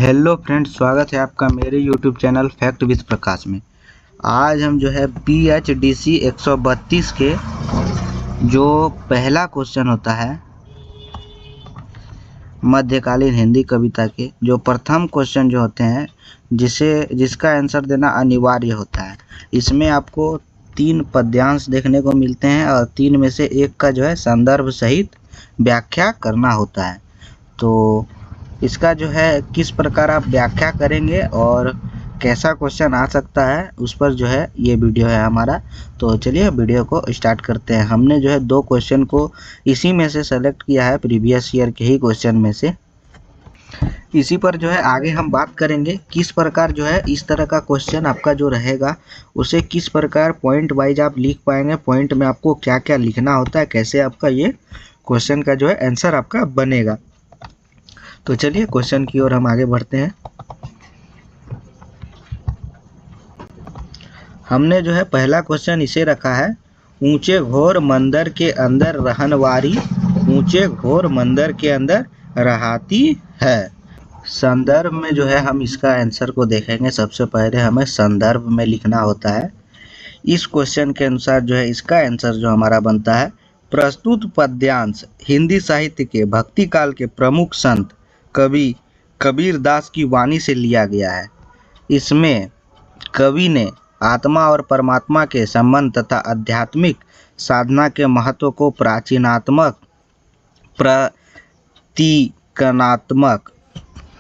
Hello friends, स्वागत है आपका मेरे यूट्यूब चैनल फैक्ट विद प्रकाश में। आज हम जो है BHDC 132 के जो पहला क्वेश्चन होता है मध्यकालीन हिंदी कविता के जो प्रथम क्वेश्चन जो होते हैं जिसका आंसर देना अनिवार्य होता है। इसमें आपको 3 पद्यांश देखने को मिलते हैं और 3 में से एक का जो है संदर्भ सहित व्याख्या करना होता है। तो इसका जो है किस प्रकार आप व्याख्या करेंगे और कैसा क्वेश्चन आ सकता है उस पर जो है ये वीडियो है हमारा। तो चलिए वीडियो को स्टार्ट करते हैं। हमने जो है 2 क्वेश्चन को इसी में से सेलेक्ट किया है, प्रीवियस ईयर के ही क्वेश्चन में से। इसी पर जो है आगे हम बात करेंगे किस प्रकार जो है इस तरह का क्वेश्चन आपका जो रहेगा उसे किस प्रकार पॉइंट वाइज आप लिख पाएंगे, पॉइंट में आपको क्या क्या लिखना होता है, कैसे आपका ये क्वेश्चन का जो है आंसर आपका बनेगा। तो चलिए क्वेश्चन की ओर हम आगे बढ़ते हैं। हमने जो है पहला क्वेश्चन इसे रखा है, ऊंचे घोर मंदिर के अंदर रहनवारी ऊंचे घोर मंदिर के अंदर रहाती है। संदर्भ में जो है हम इसका आंसर को देखेंगे। सबसे पहले हमें संदर्भ में लिखना होता है। इस क्वेश्चन के अनुसार जो है इसका आंसर जो हमारा बनता है, प्रस्तुत पद्यांश हिंदी साहित्य के भक्ति काल के प्रमुख संत कवि कबीर दास की वाणी से लिया गया है। इसमें कवि ने आत्मा और परमात्मा के संबंध तथा आध्यात्मिक साधना के महत्व को प्राचीनात्मक,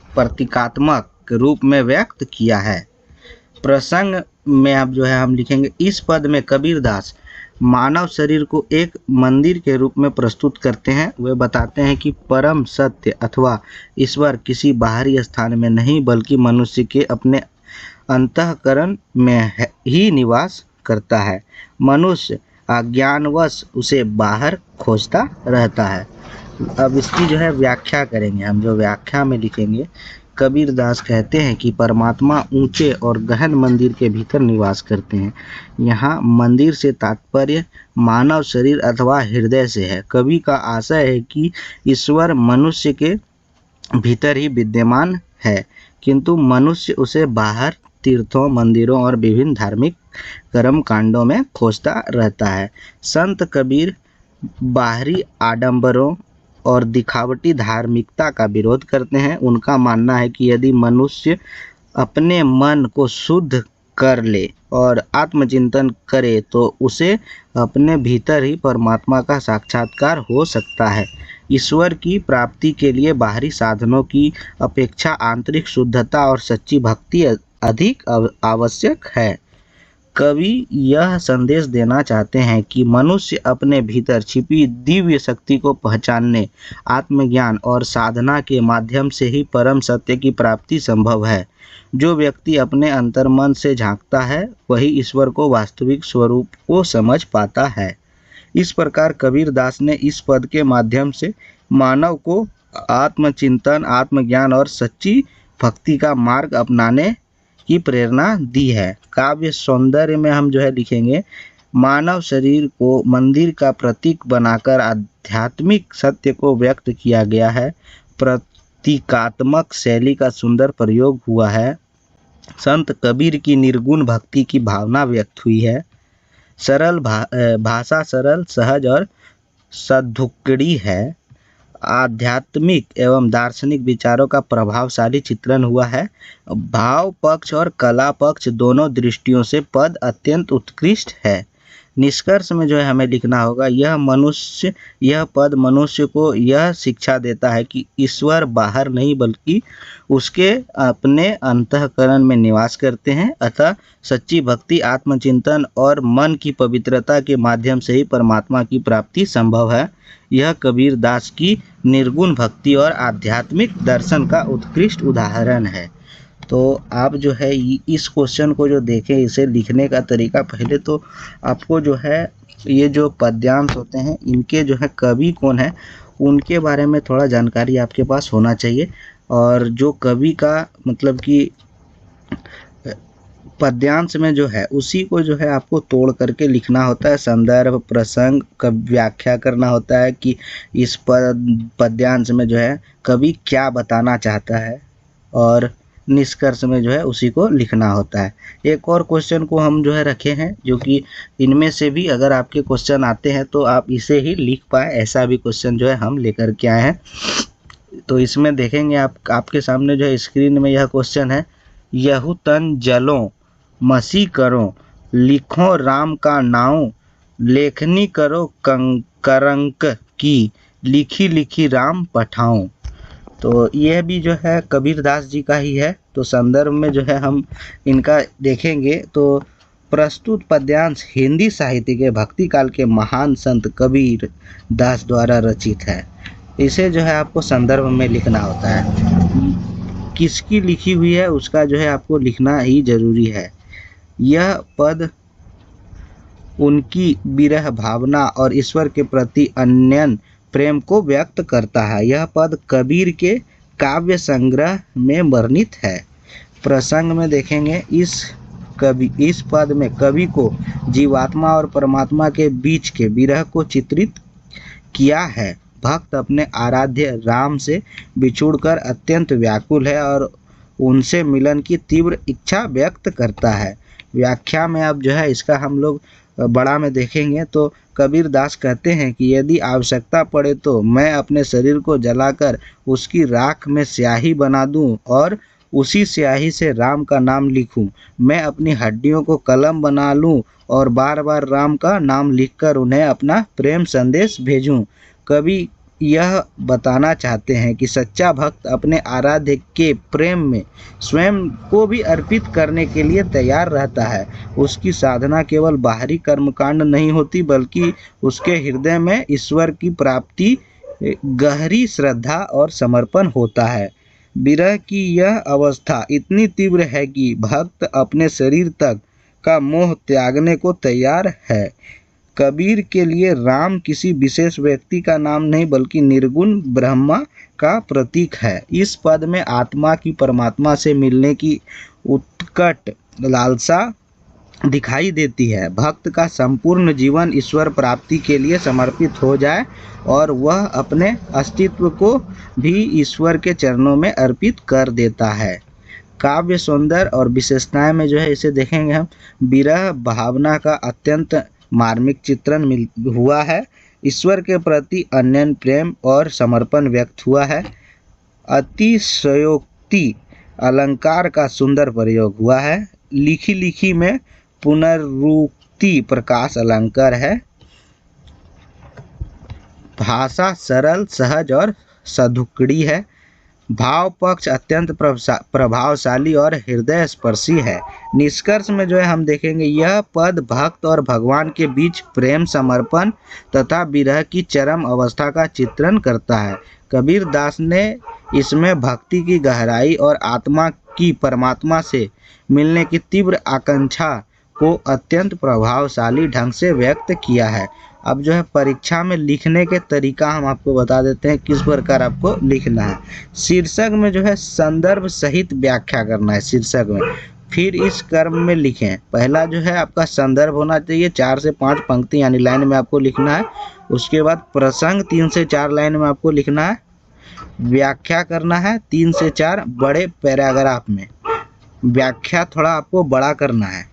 प्रतीकात्मक रूप में व्यक्त किया है। प्रसंग में अब जो है हम लिखेंगे, इस पद में कबीर दास मानव शरीर को एक मंदिर के रूप में प्रस्तुत करते हैं। वे बताते हैं कि परम सत्य अथवा ईश्वर किसी बाहरी स्थान में नहीं बल्कि मनुष्य के अपने अंतःकरण में ही निवास करता है। मनुष्य अज्ञानवश उसे बाहर खोजता रहता है। अब इसकी जो है व्याख्या करेंगे हम। जो व्याख्या में लिखेंगे, कबीर दास कहते हैं कि परमात्मा ऊंचे और गहन मंदिर के भीतर निवास करते हैं। यहाँ मंदिर से तात्पर्य मानव शरीर अथवा हृदय से है। कवि का आशय है कि ईश्वर मनुष्य के भीतर ही विद्यमान है, किंतु मनुष्य उसे बाहर तीर्थों, मंदिरों और विभिन्न धार्मिक कर्म कांडों में खोजता रहता है। संत कबीर बाहरी आडंबरों और दिखावटी धार्मिकता का विरोध करते हैं। उनका मानना है कि यदि मनुष्य अपने मन को शुद्ध कर ले और आत्मचिंतन करे तो उसे अपने भीतर ही परमात्मा का साक्षात्कार हो सकता है। ईश्वर की प्राप्ति के लिए बाहरी साधनों की अपेक्षा आंतरिक शुद्धता और सच्ची भक्ति अधिक आवश्यक है। कवि यह संदेश देना चाहते हैं कि मनुष्य अपने भीतर छिपी दिव्य शक्ति को पहचानने, आत्मज्ञान और साधना के माध्यम से ही परम सत्य की प्राप्ति संभव है। जो व्यक्ति अपने अंतर्मन से झांकता है वही ईश्वर को वास्तविक स्वरूप को समझ पाता है। इस प्रकार कबीर दास ने इस पद के माध्यम से मानव को आत्मचिंतन, आत्मज्ञान और सच्ची भक्ति का मार्ग अपनाने की प्रेरणा दी है। काव्य सौंदर्य में हम जो है लिखेंगे, मानव शरीर को मंदिर का प्रतीक बनाकर आध्यात्मिक सत्य को व्यक्त किया गया है। प्रतीकात्मक शैली का सुंदर प्रयोग हुआ है। संत कबीर की निर्गुण भक्ति की भावना व्यक्त हुई है। सरल भाषा सरल, सहज और सद्गुणी है। आध्यात्मिक एवं दार्शनिक विचारों का प्रभावशाली चित्रण हुआ है। भाव पक्ष और कला पक्ष दोनों दृष्टियों से पद अत्यंत उत्कृष्ट है। निष्कर्ष में जो है हमें लिखना होगा, यह पद मनुष्य को यह शिक्षा देता है कि ईश्वर बाहर नहीं बल्कि उसके अपने अंतःकरण में निवास करते हैं। अतः सच्ची भक्ति, आत्मचिंतन और मन की पवित्रता के माध्यम से ही परमात्मा की प्राप्ति संभव है। यह कबीर दास की निर्गुण भक्ति और आध्यात्मिक दर्शन का उत्कृष्ट उदाहरण है। तो आप जो है इस क्वेश्चन को जो देखें, इसे लिखने का तरीका, पहले तो आपको जो है ये जो पद्यांश होते हैं इनके जो है कवि कौन है उनके बारे में थोड़ा जानकारी आपके पास होना चाहिए। और जो कवि का मतलब कि पद्यांश में जो है उसी को जो है आपको तोड़ करके लिखना होता है। संदर्भ, प्रसंग का व्याख्या करना होता है कि इस पद्यांश में जो है कवि क्या बताना चाहता है। और निष्कर्ष में जो है उसी को लिखना होता है। एक और क्वेश्चन को हम जो है रखे हैं, जो कि इनमें से भी अगर आपके क्वेश्चन आते हैं तो आप इसे ही लिख पाए, ऐसा भी क्वेश्चन जो है हम लेकर के आए हैं। तो इसमें देखेंगे आपके सामने जो है स्क्रीन में यह क्वेश्चन है, यहू तन जलो मसी करो, लिखो राम का नाम, लेखनी करो करंक की, लिखी लिखी राम पठाऊं। तो यह भी जो है कबीरदास जी का ही है। तो संदर्भ में जो है हम इनका देखेंगे तो प्रस्तुत पद्यांश हिंदी साहित्य के भक्ति काल के महान संत कबीर दास द्वारा रचित है। इसे जो है आपको संदर्भ में लिखना होता है। किसकी लिखी हुई है उसका जो है आपको लिखना ही जरूरी है। यह पद उनकी विरह भावना और ईश्वर के प्रति अनन्य प्रेम को व्यक्त करता है। यह पद कबीर के काव्य संग्रह में वर्णित है। प्रसंग में देखेंगे इस पद में कवि को जीवात्मा और परमात्मा के बीच के विरह को चित्रित किया है। भक्त अपने आराध्य राम से बिछुड़कर अत्यंत व्याकुल है और उनसे मिलन की तीव्र इच्छा व्यक्त करता है। व्याख्या में अब जो है इसका हम लोग बड़ा में देखेंगे तो कबीर दास कहते हैं कि यदि आवश्यकता पड़े तो मैं अपने शरीर को जलाकर उसकी राख में स्याही बना दूं और उसी स्याही से राम का नाम लिखूं। मैं अपनी हड्डियों को कलम बना लूं और बार बार राम का नाम लिखकर उन्हें अपना प्रेम संदेश भेजूं। कवि यह बताना चाहते हैं कि सच्चा भक्त अपने आराध्य के प्रेम में स्वयं को भी अर्पित करने के लिए तैयार रहता है। उसकी साधना केवल बाहरी कर्मकांड नहीं होती, बल्कि उसके हृदय में ईश्वर की प्राप्ति गहरी श्रद्धा और समर्पण होता है। विरह की यह अवस्था इतनी तीव्र है कि भक्त अपने शरीर तक का मोह त्यागने को तैयार है। कबीर के लिए राम किसी विशेष व्यक्ति का नाम नहीं, बल्कि निर्गुण ब्रह्मा का प्रतीक है। इस पद में आत्मा की परमात्मा से मिलने की उत्कट लालसा दिखाई देती है। भक्त का संपूर्ण जीवन ईश्वर प्राप्ति के लिए समर्पित हो जाए और वह अपने अस्तित्व को भी ईश्वर के चरणों में अर्पित कर देता है। काव्य सौंदर्य और विशेषताएं में जो है इसे देखेंगे हम, विरह भावना का अत्यंत मार्मिक चित्रण हुआ है। ईश्वर के प्रति अनन्य प्रेम और समर्पण व्यक्त हुआ है। अतिशयोक्ति अलंकार का सुंदर प्रयोग हुआ है। लिखी लिखी में पुनरुक्ति प्रकाश अलंकार है। भाषा सरल सहज और सधुकड़ी है। भाव पक्ष अत्यंत प्रभावशाली और हृदय स्पर्शी है। निष्कर्ष में जो है हम देखेंगे यह पद भक्त और भगवान के बीच प्रेम समर्पण तथा विरह की चरम अवस्था का चित्रण करता है। कबीर दास ने इसमें भक्ति की गहराई और आत्मा की परमात्मा से मिलने की तीव्र आकांक्षा को अत्यंत प्रभावशाली ढंग से व्यक्त किया है। अब जो है परीक्षा में लिखने के तरीका हम आपको बता देते हैं किस प्रकार आपको लिखना है। शीर्षक में जो है संदर्भ सहित व्याख्या करना है शीर्षक में। फिर इस क्रम में लिखें। पहला जो है आपका संदर्भ होना चाहिए, 4 से 5 पंक्ति यानी लाइन में आपको लिखना है। उसके बाद प्रसंग 3 से 4 लाइन में आपको लिखना है। व्याख्या करना है 3 से 4 बड़े पैराग्राफ में। व्याख्या थोड़ा आपको बड़ा करना है।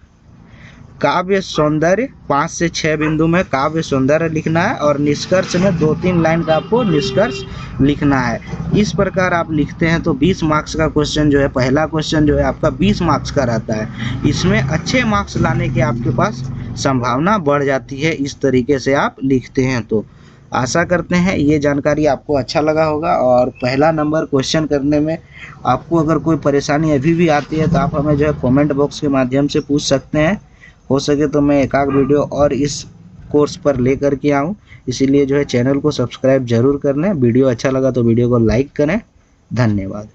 काव्य सौंदर्य 5 से 6 बिंदु में काव्य सौंदर्य लिखना है और निष्कर्ष में 2-3 लाइन का आपको निष्कर्ष लिखना है। इस प्रकार आप लिखते हैं तो 20 मार्क्स का क्वेश्चन जो है, पहला क्वेश्चन जो है आपका 20 मार्क्स का रहता है। इसमें अच्छे मार्क्स लाने की आपके पास संभावना बढ़ जाती है इस तरीके से आप लिखते हैं। तो आशा करते हैं ये जानकारी आपको अच्छा लगा होगा। और पहला नंबर क्वेश्चन करने में आपको अगर कोई परेशानी अभी भी आती है तो आप हमें जो है कमेंट बॉक्स के माध्यम से पूछ सकते हैं। हो सके तो मैं एक आध वीडियो और इस कोर्स पर लेकर के आऊँ, इसीलिए जो है चैनल को सब्सक्राइब जरूर कर लें। वीडियो अच्छा लगा तो वीडियो को लाइक करें। धन्यवाद।